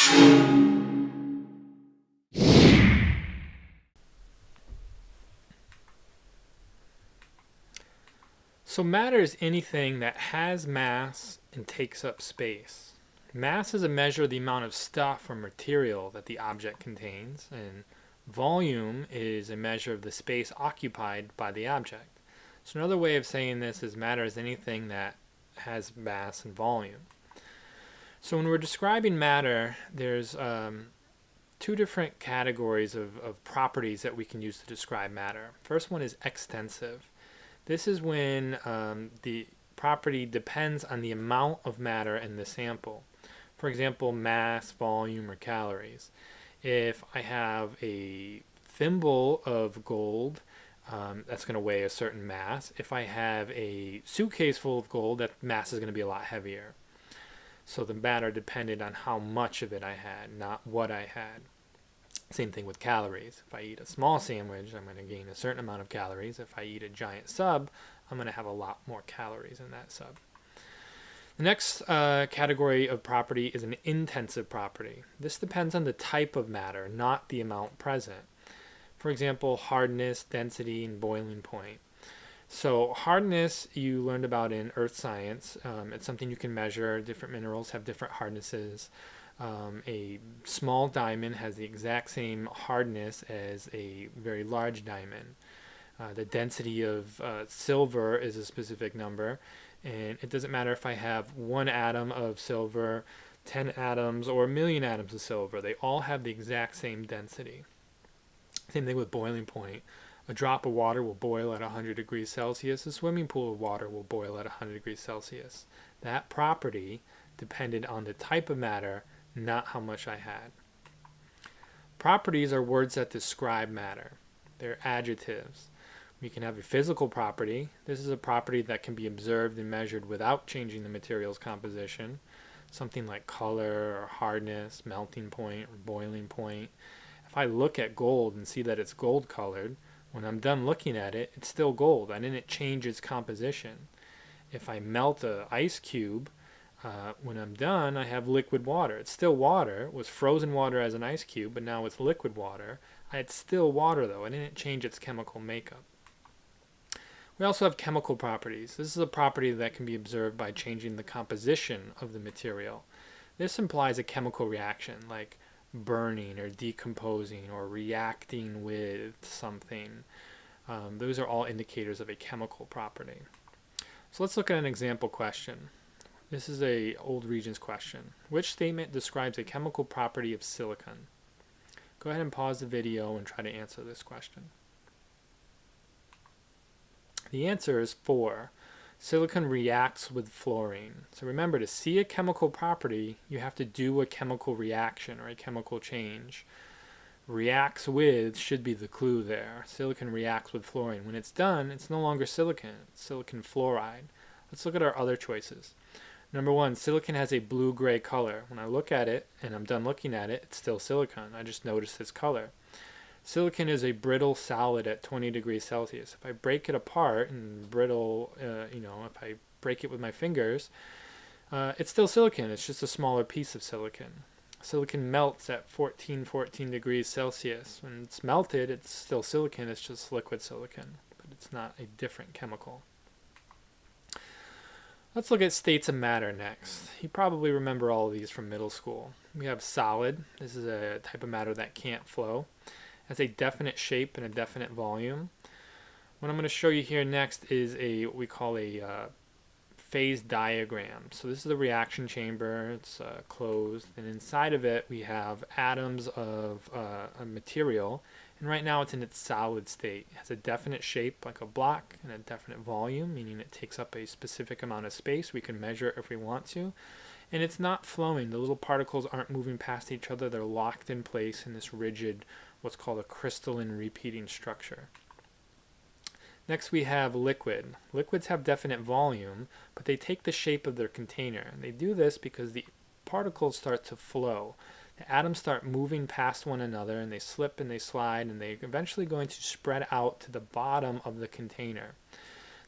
So matter is anything that has mass and takes up space. Mass is a measure of the amount of stuff or material that the object contains, and volume is a measure of the space occupied by the object. So another way of saying this is matter is anything that has mass and volume. So when we're describing matter, there's two different categories of properties that we can use to describe matter. First one is extensive. This is when the property depends on the amount of matter in the sample. For example, mass, volume, or calories. If I have a thimble of gold, that's going to weigh a certain mass. If I have a suitcase full of gold, that mass is going to be a lot heavier. So the matter depended on how much of it I had, not what I had. Same thing with calories. If I eat a small sandwich, I'm going to gain a certain amount of calories. If I eat a giant sub, I'm going to have a lot more calories in that sub. The next category of property is an intensive property. This depends on the type of matter, not the amount present. For example, hardness, density, and boiling point. So hardness you learned about in earth science. It's something you can measure. Different minerals have different hardnesses. A small diamond has the exact same hardness as a very large diamond. The density of silver is a specific number, and it doesn't matter if I have 1 atom of silver, 10 atoms, or 1,000,000 atoms of silver. They all have the exact same density. Same thing with boiling point. A drop of water will boil at 100 degrees Celsius. A swimming pool of water will boil at 100 degrees Celsius. That property depended on the type of matter, not how much I had. Properties are words that describe matter. They're adjectives. We can have a physical property. This is a property that can be observed and measured without changing the material's composition. Something like color or hardness, melting point or boiling point. If I look at gold and see that it's gold colored, when I'm done looking at it, it's still gold. I didn't change its composition. If I melt an ice cube, when I'm done, I have liquid water. It's still water. It was frozen water as an ice cube, but now it's liquid water. It's still water, though. I didn't change its chemical makeup. We also have chemical properties. This is a property that can be observed by changing the composition of the material. This implies a chemical reaction, like burning or decomposing or reacting with something. Those are all indicators of a chemical property. So let's look at an example question. This is a old Regents question. Which statement describes a chemical property of silicon? Go ahead and pause the video and try to answer this question. The answer is 4. Silicon reacts with fluorine. So remember, to see a chemical property, you have to do a chemical reaction or a chemical change. Reacts with should be the clue there. Silicon reacts with fluorine. When it's done, it's no longer silicon. It's silicon fluoride. Let's look at our other choices. Number 1, silicon has a blue-gray color. When I look at it and I'm done looking at it, it's still silicon. I just noticed its color. Silicon is a brittle solid at 20 degrees Celsius. If I break it apart and brittle, if I break it with my fingers, it's still silicon. It's just a smaller piece of silicon. Silicon melts at 14 degrees Celsius. When it's melted, it's still silicon. It's just liquid silicon, but it's not a different chemical. Let's look at states of matter next. You probably remember all of these from middle school. We have solid. This is a type of matter that can't flow. It has a definite shape and a definite volume. What I'm going to show you here next is what we call a phase diagram. So this is the reaction chamber. It's closed, and inside of it we have atoms of a material, and right now it's in its solid state. It has a definite shape like a block and a definite volume, meaning it takes up a specific amount of space. We can measure it if we want to. And it's not flowing. The little particles aren't moving past each other. They're locked in place in this rigid, what's called a crystalline repeating structure. Next we have liquid. Liquids have definite volume, but they take the shape of their container. And they do this because the particles start to flow. The atoms start moving past one another, and they slip and they slide, and they're eventually going to spread out to the bottom of the container.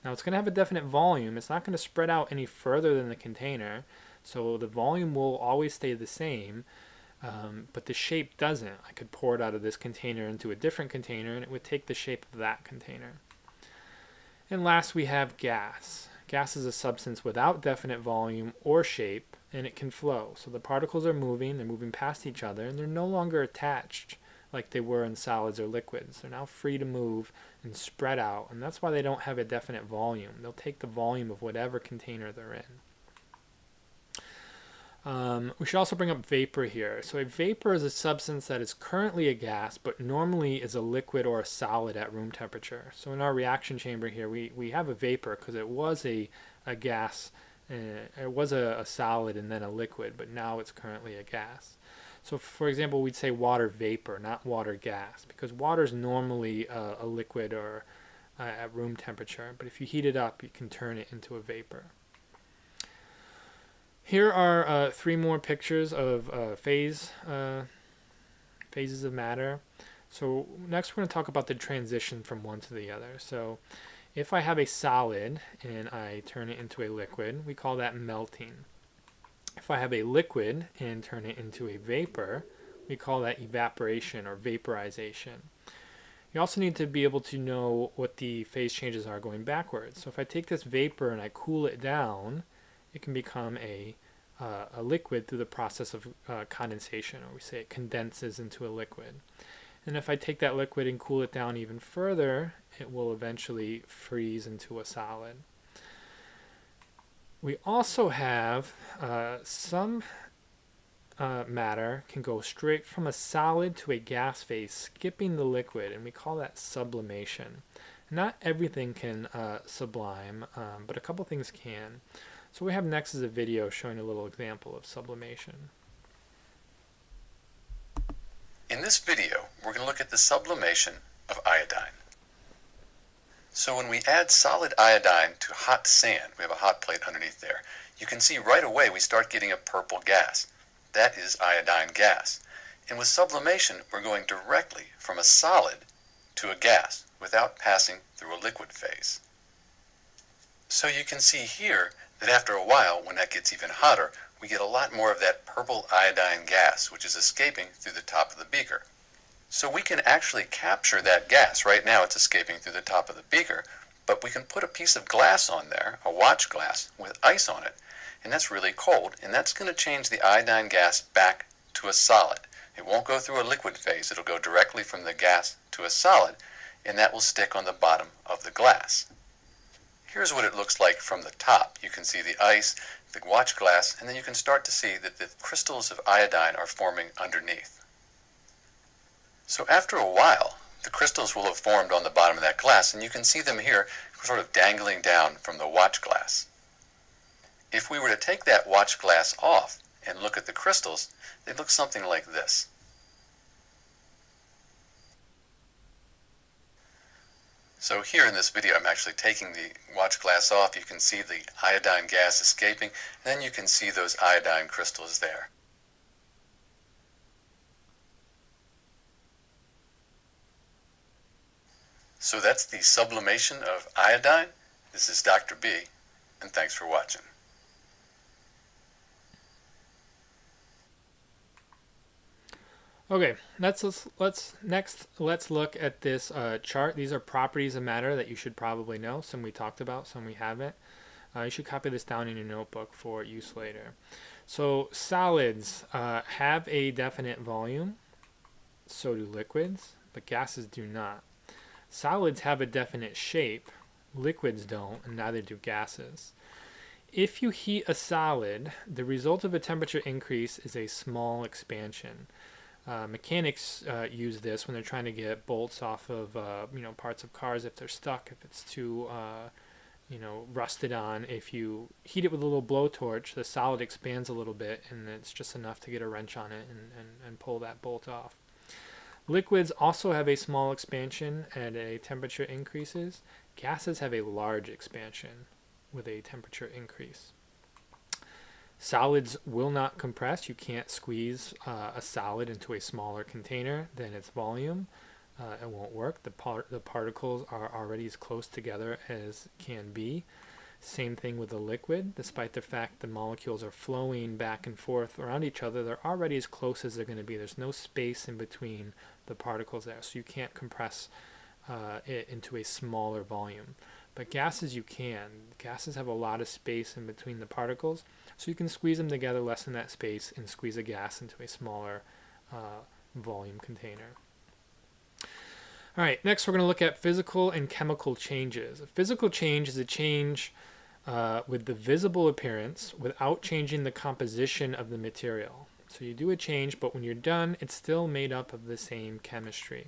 Now it's going to have a definite volume. It's not going to spread out any further than the container, so the volume will always stay the same. but the shape doesn't. I could pour it out of this container into a different container and it would take the shape of that container. And last we have gas. Gas is a substance without definite volume or shape, and it can flow. So the particles are moving, they're moving past each other, and they're no longer attached like they were in solids or liquids. They're now free to move and spread out, and that's why they don't have a definite volume. They'll take the volume of whatever container they're in. We should also bring up vapor here. So a vapor is a substance that is currently a gas, but normally is a liquid or a solid at room temperature. So in our reaction chamber here, we have a vapor because it was a gas, it was a solid and then a liquid, but now it's currently a gas. So for example, we'd say water vapor, not water gas, because water is normally a liquid or at room temperature, but if you heat it up, you can turn it into a vapor. Here are 3 more pictures of phases of matter. So next we're going to talk about the transition from one to the other. So if I have a solid and I turn it into a liquid, we call that melting. If I have a liquid and turn it into a vapor, we call that evaporation or vaporization. You also need to be able to know what the phase changes are going backwards. So if I take this vapor and I cool it down, it can become a liquid through the process of condensation, or we say it condenses into a liquid. And if I take that liquid and cool it down even further, it will eventually freeze into a solid. We also have some matter can go straight from a solid to a gas phase, skipping the liquid, and we call that sublimation. Not everything can sublime, but a couple things can. So what we have next is a video showing a little example of sublimation. In this video, we're going to look at the sublimation of iodine. So when we add solid iodine to hot sand, we have a hot plate underneath there, you can see right away we start getting a purple gas. That is iodine gas. And with sublimation, we're going directly from a solid to a gas without passing through a liquid phase. So you can see here that after a while, when that gets even hotter, we get a lot more of that purple iodine gas, which is escaping through the top of the beaker. So we can actually capture that gas. Right now it's escaping through the top of the beaker, but we can put a piece of glass on there, a watch glass, with ice on it, and that's really cold, and that's going to change the iodine gas back to a solid. It won't go through a liquid phase. It'll go directly from the gas to a solid, and that will stick on the bottom of the glass. Here's what it looks like from the top. You can see the ice, the watch glass, and then you can start to see that the crystals of iodine are forming underneath. So after a while, the crystals will have formed on the bottom of that glass, and you can see them here sort of dangling down from the watch glass. If we were to take that watch glass off and look at the crystals, they look something like this. So here in this video, I'm actually taking the watch glass off. You can see the iodine gas escaping, and then you can see those iodine crystals there. So that's the sublimation of iodine. This is Dr. B, and thanks for watching. Okay, let's look at this chart. These are properties of matter that you should probably know. Some we talked about, some we haven't. You should copy this down in your notebook for use later. So solids have a definite volume, so do liquids, but gases do not. Solids have a definite shape, liquids don't, and neither do gases. If you heat a solid, the result of a temperature increase is a small expansion. Mechanics use this when they're trying to get bolts off of parts of cars if they're stuck, if it's too rusted on. If you heat it with a little blowtorch, the solid expands a little bit, and it's just enough to get a wrench on it and pull that bolt off. Liquids also have a small expansion at a temperature increases. Gases have a large expansion with a temperature increase. Solids will not compress. You can't squeeze a solid into a smaller container than its volume. It won't work. The particles are already as close together as can be. Same thing with a liquid. Despite the fact the molecules are flowing back and forth around each other, they're already as close as they're going to be. There's no space in between the particles there, so you can't compress it into a smaller volume. But gases you can. Gases have a lot of space in between the particles, so you can squeeze them together, lessen that space, and squeeze a gas into a smaller volume container. All right, next we're going to look at physical and chemical changes. A physical change is a change with the visible appearance without changing the composition of the material. So you do a change, but when you're done, it's still made up of the same chemistry.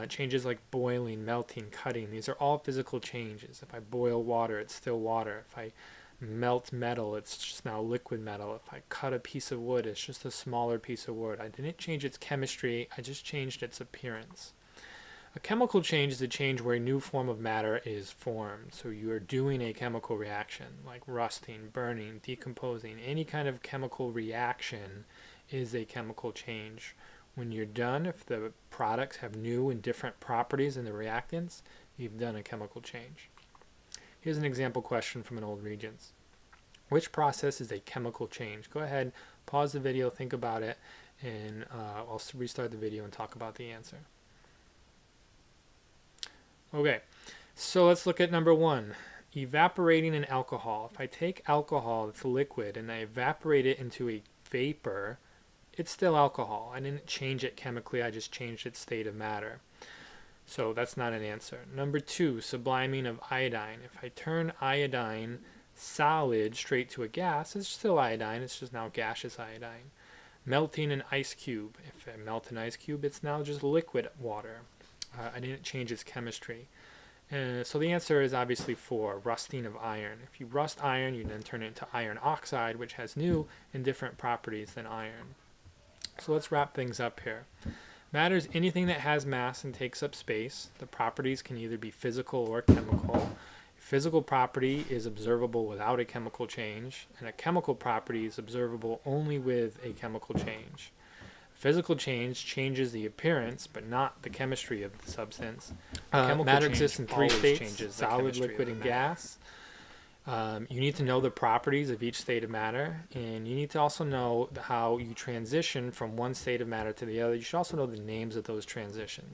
Changes like boiling, melting, cutting, these are all physical changes. If I boil water, it's still water. If I melt metal, it's just now liquid metal. If I cut a piece of wood, it's just a smaller piece of wood. I didn't change its chemistry, I just changed its appearance. A chemical change is a change where a new form of matter is formed. So you are doing a chemical reaction like rusting, burning, decomposing. Any kind of chemical reaction is a chemical change. When you're done, if the products have new and different properties in the reactants, you've done a chemical change. Here's an example question from an old Regents. Which process is a chemical change? Go ahead, pause the video, think about it, and I'll restart the video and talk about the answer. Okay, so let's look at number one, evaporating an alcohol. If I take alcohol that's liquid and I evaporate it into a vapor, it's still alcohol. I didn't change it chemically, I just changed its state of matter. So that's not an answer. Number two, subliming of iodine. If I turn iodine solid straight to a gas, it's still iodine, it's just now gaseous iodine. Melting an ice cube. If I melt an ice cube, it's now just liquid water. I didn't change its chemistry. So the answer is obviously 4, rusting of iron. If you rust iron, you then turn it into iron oxide, which has new and different properties than iron. So let's wrap things up here. Matter is anything that has mass and takes up space. The properties can either be physical or chemical. A physical property is observable without a chemical change, and a chemical property is observable only with a chemical change. Physical change changes the appearance, but not the chemistry of the substance. Matter exists in 3 states, solid, liquid, and gas. You need to know the properties of each state of matter, and you need to also know how you transition from one state of matter to the other. You should also know the names of those transitions.